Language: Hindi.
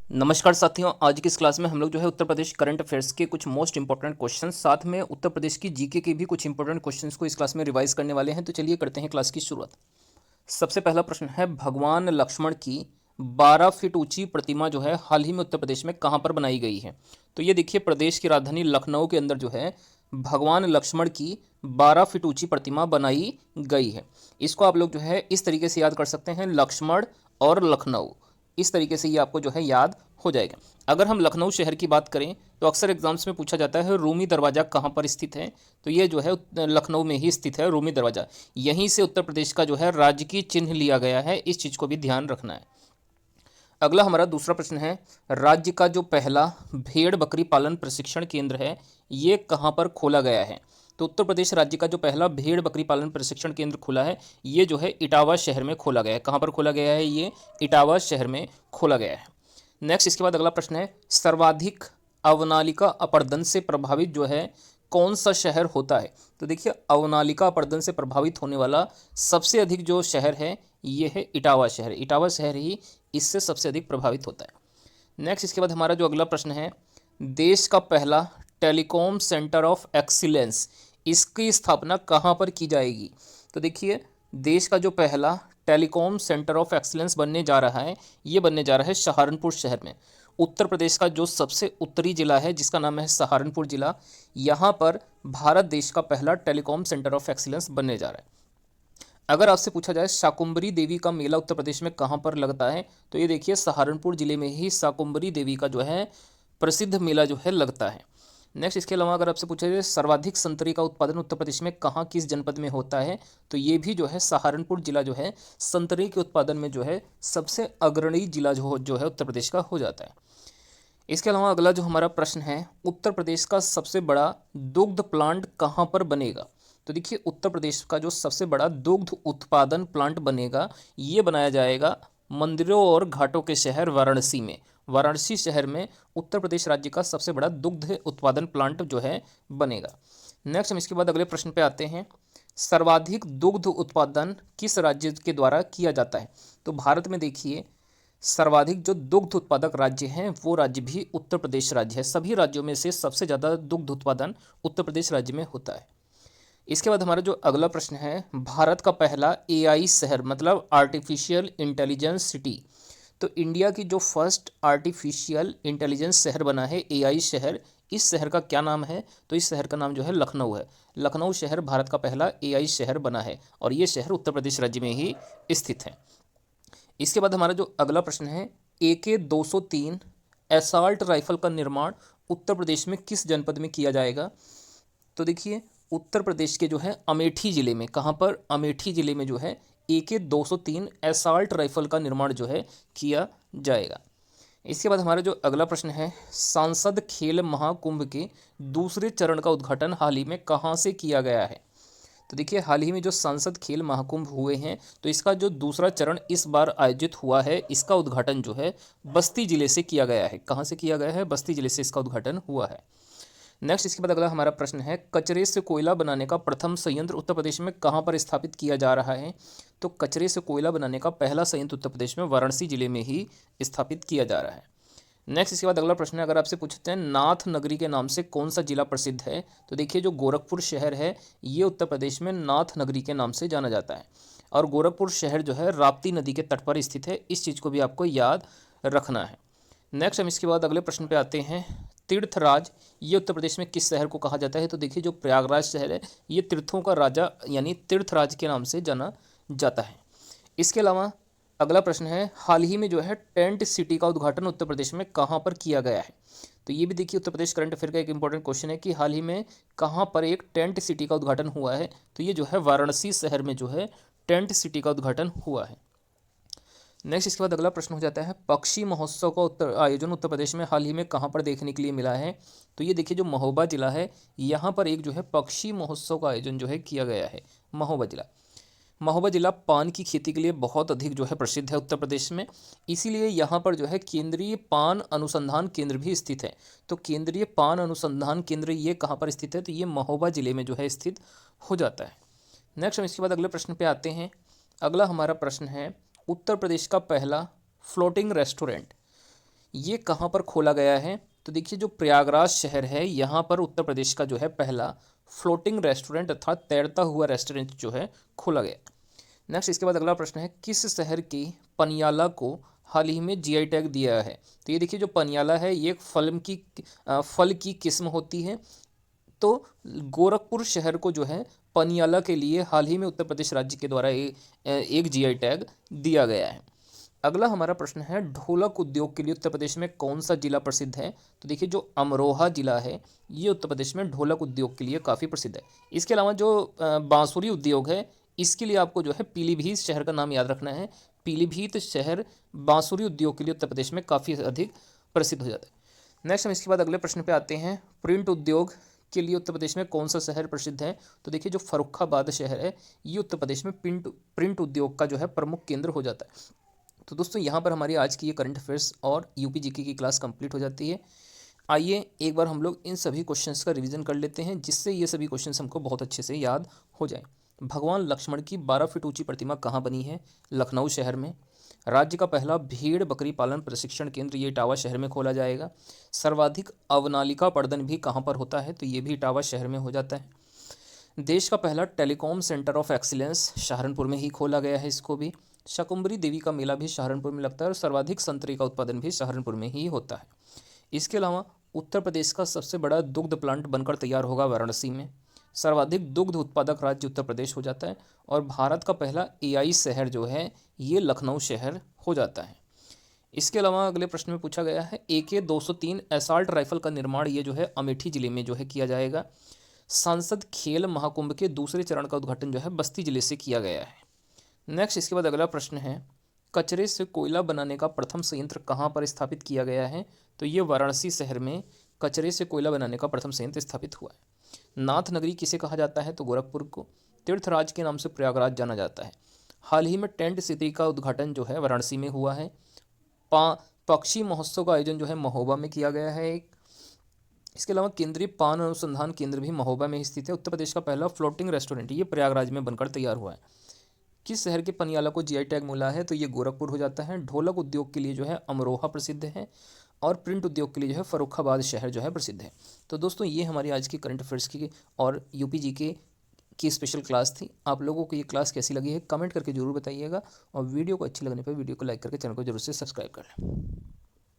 नमस्कार साथियों, आज की इस क्लास में हम लोग जो है उत्तर प्रदेश करंट अफेयर्स के कुछ मोस्ट इंपॉर्टेंट क्वेश्चन साथ में उत्तर प्रदेश की जीके के भी कुछ इंपॉर्टेंट क्वेश्चंस को इस क्लास में रिवाइज करने वाले हैं। तो चलिए करते हैं क्लास की शुरुआत। सबसे पहला प्रश्न है, भगवान लक्ष्मण की 12 फीट ऊंची प्रतिमा जो है हाल ही में उत्तर प्रदेश में कहाँ पर बनाई गई है। तो ये देखिए, प्रदेश की राजधानी लखनऊ के अंदर जो है भगवान लक्ष्मण की 12 फीट ऊंची प्रतिमा बनाई गई है। इसको आप लोग जो है इस तरीके से याद कर सकते हैं, लक्ष्मण और लखनऊ, इस तरीके से ये आपको जो है याद हो जाएगा। अगर हम लखनऊ शहर की बात करें तो अक्सर एग्जाम्स में पूछा जाता है रूमी दरवाज़ा कहाँ पर स्थित है। तो ये जो है लखनऊ में ही स्थित है रूमी दरवाज़ा। यहीं से उत्तर प्रदेश का जो है राजकीय चिन्ह लिया गया है, इस चीज़ को भी ध्यान रखना है। अगला हमारा दूसरा प्रश्न है, राज्य का जो पहला भेड़ बकरी पालन प्रशिक्षण केंद्र है ये कहाँ पर खोला गया है। तो उत्तर प्रदेश राज्य का जो पहला भेड़ बकरी पालन प्रशिक्षण केंद्र खुला है ये जो है इटावा शहर में खोला गया है। कहाँ पर खोला गया है? ये इटावा शहर में खोला गया है। नेक्स्ट, इसके बाद अगला प्रश्न है, सर्वाधिक अवनालिका अपरदन से प्रभावित जो है कौन सा शहर होता है। तो देखिए, अवनालिका अपरदन से प्रभावित होने वाला सबसे अधिक जो शहर है ये है इटावा शहर। इटावा शहर ही इससे सबसे अधिक प्रभावित होता है। नेक्स्ट, इसके बाद हमारा जो अगला प्रश्न है, देश का पहला टेलीकॉम सेंटर ऑफ एक्सीलेंस, इसकी स्थापना कहाँ पर की जाएगी। तो देखिए, देश का जो पहला टेलीकॉम सेंटर ऑफ एक्सीलेंस बनने जा रहा है ये बनने जा रहा है सहारनपुर शहर में। उत्तर प्रदेश का जो सबसे उत्तरी जिला है जिसका नाम है सहारनपुर जिला, यहाँ पर भारत देश का पहला टेलीकॉम सेंटर ऑफ एक्सीलेंस बनने जा रहा है। अगर आपसे पूछा जाए शाकुंभरी देवी का मेला उत्तर प्रदेश में कहाँ पर लगता है, तो ये देखिए सहारनपुर जिले में ही शाकुंभरी देवी का जो है प्रसिद्ध मेला जो है लगता है। नेक्स्ट, इसके अलावा अगर आपसे पूछा जाए सर्वाधिक संतरी का उत्पादन उत्तर प्रदेश में कहाँ किस जनपद में होता है, तो ये भी जो है सहारनपुर जिला जो है संतरी के उत्पादन में जो है सबसे अग्रणी जिला जो है उत्तर प्रदेश का हो जाता है। इसके अलावा अगला जो हमारा प्रश्न है, उत्तर प्रदेश का सबसे बड़ा दुग्ध प्लांट कहाँ पर बनेगा। तो देखिए, उत्तर प्रदेश का जो सबसे बड़ा दुग्ध उत्पादन प्लांट बनेगा ये बनाया जाएगा मंदिरों और घाटों के शहर वाराणसी में। वाराणसी शहर में उत्तर प्रदेश राज्य का सबसे बड़ा दुग्ध उत्पादन प्लांट जो है बनेगा। नेक्स्ट, हम इसके बाद अगले प्रश्न पे आते हैं, सर्वाधिक दुग्ध उत्पादन किस राज्य के द्वारा किया जाता है। तो भारत में देखिए, सर्वाधिक जो दुग्ध उत्पादक राज्य हैं वो राज्य भी उत्तर प्रदेश राज्य है। सभी राज्यों में से सबसे ज़्यादा दुग्ध उत्पादन उत्तर प्रदेश राज्य में होता है। इसके बाद हमारा जो अगला प्रश्न है, भारत का पहला एआई शहर मतलब आर्टिफिशियल इंटेलिजेंस सिटी। तो इंडिया की जो फर्स्ट आर्टिफिशियल इंटेलिजेंस शहर बना है एआई शहर, इस शहर का क्या नाम है। तो इस शहर का नाम जो है लखनऊ है। लखनऊ शहर भारत का पहला एआई शहर बना है और ये शहर उत्तर प्रदेश राज्य में ही स्थित है। इसके बाद हमारा जो अगला प्रश्न है, AK-203 एसाल्ट राइफल का निर्माण उत्तर प्रदेश में किस जनपद में किया जाएगा। तो देखिए, उत्तर प्रदेश के जो है अमेठी ज़िले में, कहाँ पर? अमेठी ज़िले में जो है AK-203 एसाल्ट राइफल का निर्माण जो है किया जाएगा। इसके बाद हमारा जो अगला प्रश्न है, सांसद खेल महाकुंभ के दूसरे चरण का उद्घाटन हाल ही में कहाँ से किया गया है। तो देखिए, हाल ही में जो सांसद खेल महाकुंभ हुए हैं तो इसका जो दूसरा चरण इस बार आयोजित हुआ है इसका उद्घाटन जो है बस्ती जिले से किया गया है। कहाँ से किया गया है? बस्ती जिले से इसका उद्घाटन हुआ है। नेक्स्ट, इसके बाद अगला हमारा प्रश्न है, कचरे से कोयला बनाने का प्रथम संयंत्र उत्तर प्रदेश में कहाँ पर स्थापित किया जा रहा है। तो कचरे से कोयला बनाने का पहला संयंत्र उत्तर प्रदेश में वाराणसी जिले में ही स्थापित किया जा रहा है। नेक्स्ट, इसके बाद अगला प्रश्न है, अगर आपसे पूछते हैं नाथ नगरी के नाम से कौन सा जिला प्रसिद्ध है। तो देखिए, जो गोरखपुर शहर है ये उत्तर प्रदेश में नाथ नगरी के नाम से जाना जाता है और गोरखपुर शहर जो है राप्ती नदी के तट पर स्थित है। इस चीज़ को भी आपको याद रखना है। नेक्स्ट, हम इसके बाद अगले प्रश्न पे आते हैं, तीर्थराज ये उत्तर प्रदेश में किस शहर को कहा जाता है। तो देखिए, जो प्रयागराज शहर है ये तीर्थों का राजा यानी तीर्थराज के नाम से जाना जाता है। इसके अलावा अगला प्रश्न है, हाल ही में जो है टेंट सिटी का उद्घाटन उत्तर प्रदेश में कहाँ पर किया गया है। तो ये भी देखिए, उत्तर प्रदेश करंट अफेयर का एक इंपॉर्टेंट क्वेश्चन है कि हाल ही में कहाँ पर एक टेंट सिटी का उद्घाटन हुआ है। तो ये जो है वाराणसी शहर में जो है टेंट सिटी का उद्घाटन हुआ है। नेक्स्ट, इसके बाद अगला प्रश्न हो जाता है, पक्षी महोत्सव का आयोजन उत्तर प्रदेश में हाल ही में कहाँ पर देखने के लिए मिला है। तो ये देखिए, जो महोबा जिला है यहाँ पर एक जो है पक्षी महोत्सव का आयोजन जो है किया गया है। महोबा जिला, महोबा जिला पान की खेती के लिए बहुत अधिक जो है प्रसिद्ध है उत्तर प्रदेश में, इसीलिए यहाँ पर जो है केंद्रीय पान अनुसंधान केंद्र भी स्थित है। तो केंद्रीय पान अनुसंधान केंद्र ये कहाँ पर स्थित है। तो ये महोबा जिले में जो है स्थित हो जाता है। नेक्स्ट, हम इसके बाद अगले प्रश्न पे आते हैं। अगला हमारा प्रश्न है, उत्तर प्रदेश का पहला फ्लोटिंग रेस्टोरेंट ये कहाँ पर खोला गया है? तो देखिए जो प्रयागराज शहर है यहाँ पर उत्तर प्रदेश का जो है पहला फ्लोटिंग रेस्टोरेंट अर्थात तैरता हुआ रेस्टोरेंट जो है खोला गया। नेक्स्ट इसके बाद अगला प्रश्न है, किस शहर की पनियाला को हाल ही में जीआई टैग दिया है? तो ये देखिए जो पनियाला है ये एक फल की किस्म होती है। तो गोरखपुर शहर को जो है पनियाला के लिए हाल ही में उत्तर प्रदेश राज्य के द्वारा एक जीआई टैग दिया गया है। अगला हमारा प्रश्न है, ढोलक उद्योग के लिए उत्तर प्रदेश में कौन सा जिला प्रसिद्ध है? तो देखिए जो अमरोहा जिला है ये उत्तर प्रदेश में ढोलक उद्योग के लिए काफ़ी प्रसिद्ध है। इसके अलावा जो बांसुरी उद्योग है इसके लिए आपको जो है पीलीभीत शहर का नाम याद रखना है। पीलीभीत शहर बांसुरी उद्योग के लिए उत्तर प्रदेश में काफ़ी अधिक प्रसिद्ध हो जाता है। नेक्स्ट हम इसके बाद अगले प्रश्न पे आते हैं, प्रिंट उद्योग के लिए उत्तर प्रदेश में कौन सा शहर प्रसिद्ध है? तो देखिए जो फर्रुखाबाद शहर है ये उत्तर प्रदेश में प्रिंट उद्योग का जो है प्रमुख केंद्र हो जाता है। तो दोस्तों यहाँ पर हमारी आज की ये करंट अफेयर्स और यूपी जीके की क्लास कंप्लीट हो जाती है। आइए एक बार हम लोग इन सभी क्वेश्चंस का रिवीजन कर लेते हैं जिससे ये सभी क्वेश्चंस हमको बहुत अच्छे से याद हो जाएं। भगवान लक्ष्मण की 12 फीट ऊंची प्रतिमा कहाँ बनी है? लखनऊ शहर में। राज्य का पहला भेड़ बकरी पालन प्रशिक्षण केंद्र ये इटावा शहर में खोला जाएगा। सर्वाधिक अवनालिका पर्दन भी कहाँ पर होता है? तो ये भी इटावा शहर में हो जाता है। देश का पहला telecom centre of excellence Saharanpur में ही खोला गया है, इसको भी। शाकुंभरी देवी का मेला भी सहारनपुर में लगता है और सर्वाधिक संतरे का उत्पादन भी सहारनपुर में ही होता है। इसके अलावा उत्तर प्रदेश का सबसे बड़ा दुग्ध प्लांट बनकर तैयार होगा वाराणसी में। सर्वाधिक दुग्ध उत्पादक राज्य उत्तर प्रदेश हो जाता है और भारत का पहला एआई शहर जो है ये लखनऊ शहर हो जाता है। इसके अलावा अगले प्रश्न में पूछा गया है, AK-203 असॉल्ट राइफल का निर्माण ये जो है अमेठी जिले में जो है किया जाएगा। सांसद खेल महाकुंभ के दूसरे चरण का उद्घाटन जो है बस्ती जिले से किया गया है। नेक्स्ट इसके बाद अगला प्रश्न है, कचरे से कोयला बनाने का प्रथम संयंत्र कहाँ पर स्थापित किया गया है? तो ये वाराणसी शहर में कचरे से कोयला बनाने का प्रथम संयंत्र स्थापित हुआ है। नाथ नगरी किसे कहा जाता है? तो गोरखपुर को। तीर्थराज के नाम से प्रयागराज जाना जाता है। हाल ही में टेंट सिटी का उद्घाटन जो है वाराणसी में हुआ है। पक्षी महोत्सव का आयोजन जो है महोबा में किया गया है एक। इसके अलावा केंद्रीय पान अनुसंधान केंद्र भी महोबा में स्थित है। उत्तर प्रदेश का पहला फ्लोटिंग रेस्टोरेंट ये प्रयागराज में बनकर तैयार हुआ है। किस शहर के पनियाला को जीआई टैग मिला है? तो ये गोरखपुर हो जाता है। ढोलक उद्योग के लिए जो है अमरोहा प्रसिद्ध है और प्रिंट उद्योग के लिए जो है फर्रुखाबाद शहर जो है प्रसिद्ध है। तो दोस्तों ये हमारी आज की करंट अफेयर्स की और यूपी जीके की स्पेशल क्लास थी। आप लोगों को ये क्लास कैसी लगी है कमेंट करके जरूर बताइएगा और वीडियो को अच्छी लगने पर वीडियो को लाइक करके चैनल को जरूर से सब्सक्राइब कर लें।